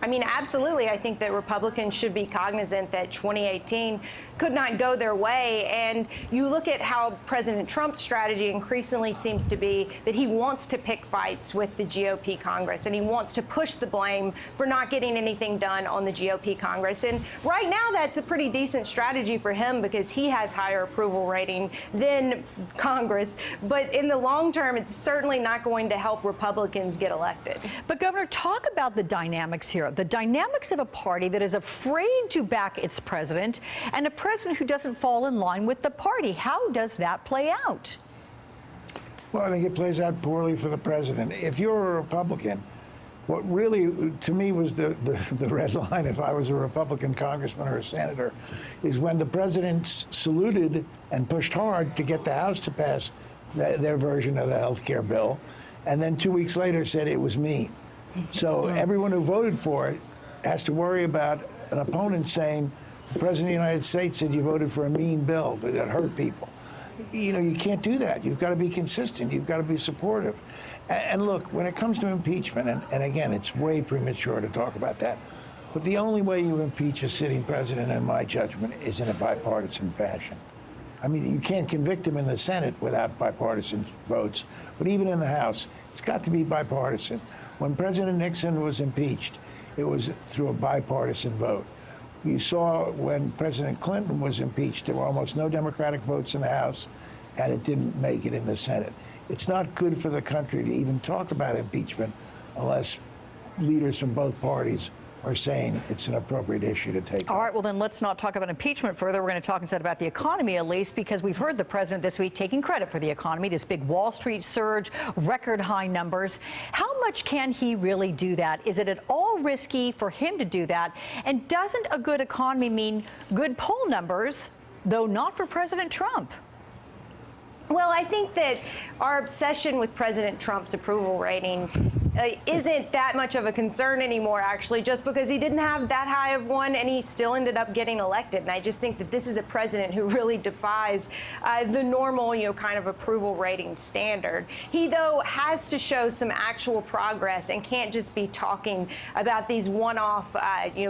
mean, absolutely. I think that Republicans should be cognizant that 2018 could not go their way. And you look at how President Trump's strategy increasingly seems to be that he wants to pick fights with the GOP Congress, and he wants to push the blame for not getting anything done on the GOP Congress. And right now, that's a pretty decent strategy for him because he has higher approval rating than Congress. But in the long term, it's certainly not going to help Republicans get elected. But Governor, talk about the dynamics here. The dynamics of a party that is afraid to back its president and a president who doesn't fall in line with the party. How does that play out? Well, I think it plays out poorly for the president. If you're a Republican, what really, to me, was the red line, if I was a Republican congressman or a senator, is when the president saluted and pushed hard to get the House to pass their version of the health care bill, and then 2 weeks later said it was mean. So everyone who voted for it has to worry about an opponent saying, the President of the United States said you voted for a mean bill that hurt people. You know, you can't do that. You've got to be consistent. You've got to be supportive. And look, when it comes to impeachment, and again, it's way premature to talk about that, but the only way you impeach a sitting president, in my judgment, is in a bipartisan fashion. I mean, you can't convict him in the Senate without bipartisan votes, but even in the House, it's got to be bipartisan. When President Nixon was impeached, it was through a bipartisan vote. You saw when President Clinton was impeached, there were almost no Democratic votes in the House, and it didn't make it in the Senate. It's not good for the country to even talk about impeachment unless leaders from both parties are saying it's an appropriate issue to take. All right, well, then let's not talk about impeachment further. We're going to talk instead about the economy, at least, because we've heard the president this week taking credit for the economy, this big Wall Street surge, record high numbers. How much can he really do that? Is it at all risky for him to do that? And doesn't a good economy mean good poll numbers, though not for President Trump? Well, I think that our obsession with President Trump's approval rating isn't that much of a concern anymore, actually, just because he didn't have that high of one and he still ended up getting elected. And I just think that this is a president who really defies the normal, kind of approval rating standard. He, though, has to show some actual progress and can't just be talking about these one-off,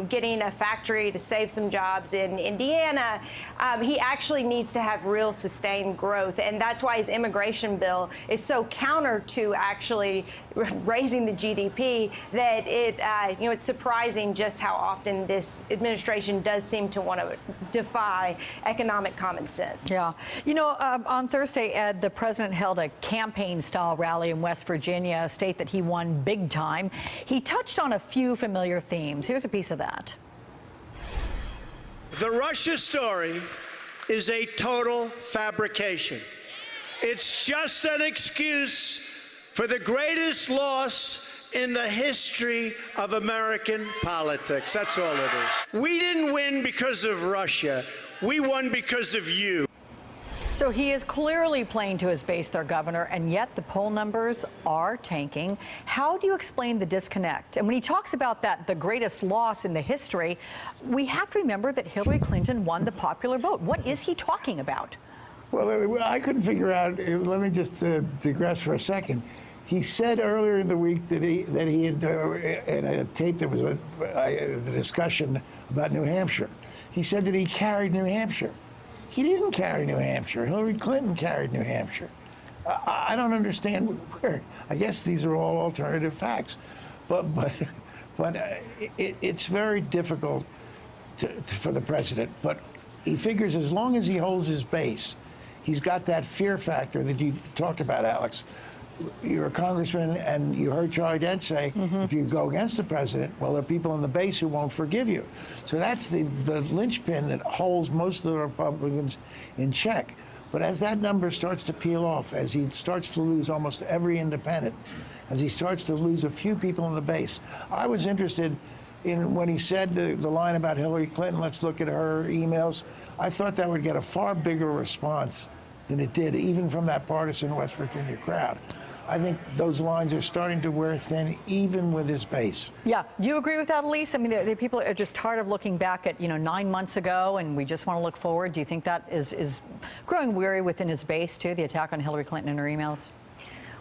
getting a factory to save some jobs in Indiana. He actually needs to have real sustained growth. And that's why his immigration bill is so counter to actually raising the GDP that it's surprising just how often this administration does seem to want to defy economic common sense. Yeah. On Thursday, Ed, the president held a campaign-style rally in West Virginia, a state that he won big time. He touched on a few familiar themes. Here's a piece of that. The Russia story is a total fabrication. It's just an excuse for the greatest loss in the history of American politics. That's all it is. We didn't win because of Russia. We won because of you. So he is clearly playing to his base, their governor, and yet the poll numbers are tanking. How do you explain the disconnect? And when he talks about that, the greatest loss in the history, we have to remember that Hillary Clinton won the popular vote. What is he talking about? Well, I couldn't figure out. Let me just digress for a second. He said earlier in the week that he had in a tape that was the discussion about New Hampshire. He said that he carried New Hampshire. He didn't carry New Hampshire. Hillary Clinton carried New Hampshire. I don't understand where. I guess these are all alternative facts, but it's very difficult for the president. But he figures as long as he holds his base, he's got that fear factor that you talked about, Alex. You're a congressman, and you heard Charlie Dent say, if you go against the president, well, there are people in the base who won't forgive you. So that's the linchpin that holds most of the Republicans in check. But as that number starts to peel off, as he starts to lose almost every independent, as he starts to lose a few people in the base, I was interested in when he said the line about Hillary Clinton, let's look at her emails. I thought that would get a far bigger response than it did, even from that partisan West Virginia crowd. I think those lines are starting to wear thin, even with his base. Yeah. Do you agree with that, Elise? I mean, the people are just tired of looking back at, 9 months ago, and we just want to look forward. Do you think that is growing weary within his base, too, the attack on Hillary Clinton and her emails?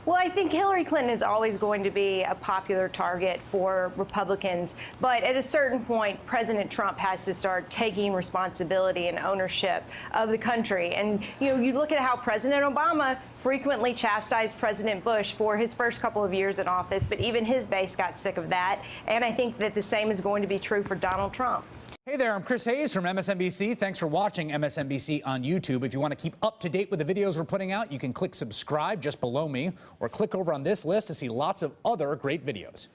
Well, I think Hillary Clinton is always going to be a popular target for Republicans. But at a certain point, President Trump has to start taking responsibility and ownership of the country. And, you know, you look at how President Obama frequently chastised President Bush for his first couple of years in office, but even his base got sick of that. And I think that the same is going to be true for Donald Trump. Hey there, I'm Chris Hayes from MSNBC. Thanks for watching MSNBC on YouTube. If you want to keep up to date with the videos we're putting out, you can click subscribe just below me or click over on this list to see lots of other great videos.